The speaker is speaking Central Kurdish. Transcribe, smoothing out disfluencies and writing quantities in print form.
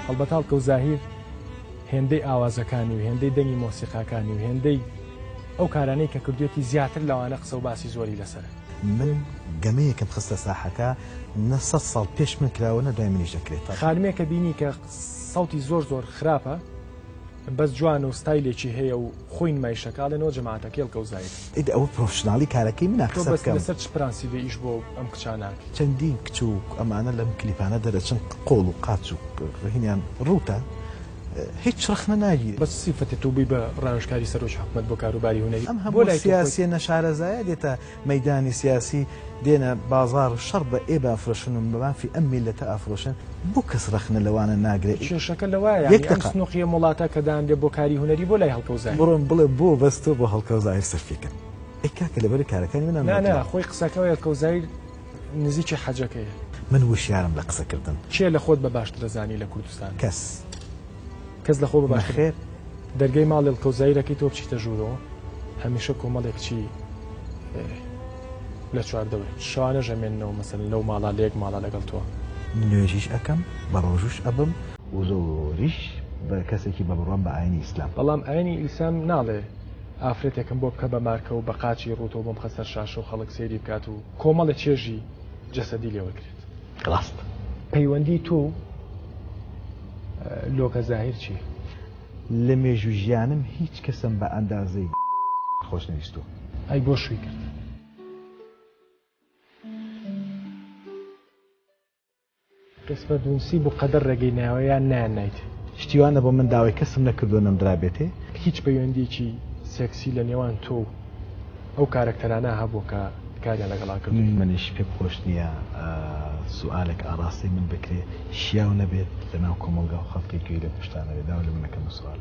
هەڵبەت هەڵکە و زاهیر هێندەی ئاوازەکانی و هێندەی دەنگی مۆسیقاکانی و هێندەی ئەو کارانەی کە کردوێتی زیاتر لەوانە قسە و باسی زۆری لەسەر من گەمەیەکم خستە ساحەکە 900 ساڵ پێش من کراوە نەدوای منیش دەکرێت خانمێکە بینی کە سەوتی زۆر خراپە بەس جوان و ستایلێکی هەیە و خۆی نمایشەکڵێنەوە جەماعەتە کێڵکە و زاهیر ئەوە پرۆفشناڵی کارەکەی منە قسە بکەم لەسەر چ پرانسیبێ ئیش بۆ ئەم کچاناک چەندین کچ و ئەمانە لەم کلیپانە دەرەچن قۆڵ و قاچ و هینیان ڕوتە هیچ رەخنە ناگیرێت بەس سیفەتێت و بووی بە ڕاوێژکاری سەرۆکی حکومەت بۆ کاروباری هونەری ئەم هەموو سیاسیە نەشارەزایە دێتە مەیدانی سیاسی دێنە بازار شەڕ بە ئێ بافرۆشن و بەمافی ئەم میلەتە ئافرۆشن بۆ کەس رەخنە لەوانە ناگرێت کێشەکە لەوایە ئەم سنووقیە وڵاتە کە دانرێ بۆ کاری هونەری بۆ لای هەڵکە و زاهیر بڕۆن بڵێ بۆ بەستۆ بۆ هەڵکە و زاهیر سەرفیکەن ئەی کاکە لەبەری کارەکانی منە نه خۆی قسەکەەوە هەڵکە و زاهیر نزیکی حەجەکەیە من وشیارم لە قسەکردن چێ لە خۆت بە باشتر دەزانی لە کوردستان کەس لە خۆ بە باشتر خێر دەرگەی ماڵی هەڵکە و زاهیرەکەی تۆ بچیتە ژوورەوە هەمیشە کۆمەڵێکچی لە چواردەوەی شوانە ژەمێنەوە مەسەلەن لەو ماڵا لێک ماڵا لەگەڵ تۆ نوێژیش ئەەکەم بە ڕۆژوش ئەبم و زۆریش بە کەسێکی بە بڕۆم بە ئاینی ئیسلام بەڵام ئاینی ئیسلام ناڵێ ئافرەتێکم بۆ بکە بە مارکە و بە قاچی ڕوتەوە بۆم خەسەر شاشە و خەڵک سێری بکات و کۆمەڵە چێژی جەسەدی لێوەگرێت ڕاست پەیوەندی تۆ لۆکە زاهیر چی؟ لە مێژوو ژیانم هیچ کەسم بە ئەندازەی خۆش نویستو ئەی بۆ شووی کرد قسمە دونسی بۆ قەدەر ڕێگەی ناوەیان نایت شتیوانە بۆ من داوای کەسم نەکردو نەمدرابێتێ هیچ پەیوەندێکی سێکسی لە نێوان تۆ ئەو کارکتەرانە هەبوو کە کاریان لەگەڵا کرد منیش پێ خۆش نییە سوالێک ئاراستی من بکرێ شیاو نەبێت لەناو کۆمەلگا و خەڵکی گوێی لە پشتانەوێ داوا لە منەکەم سوال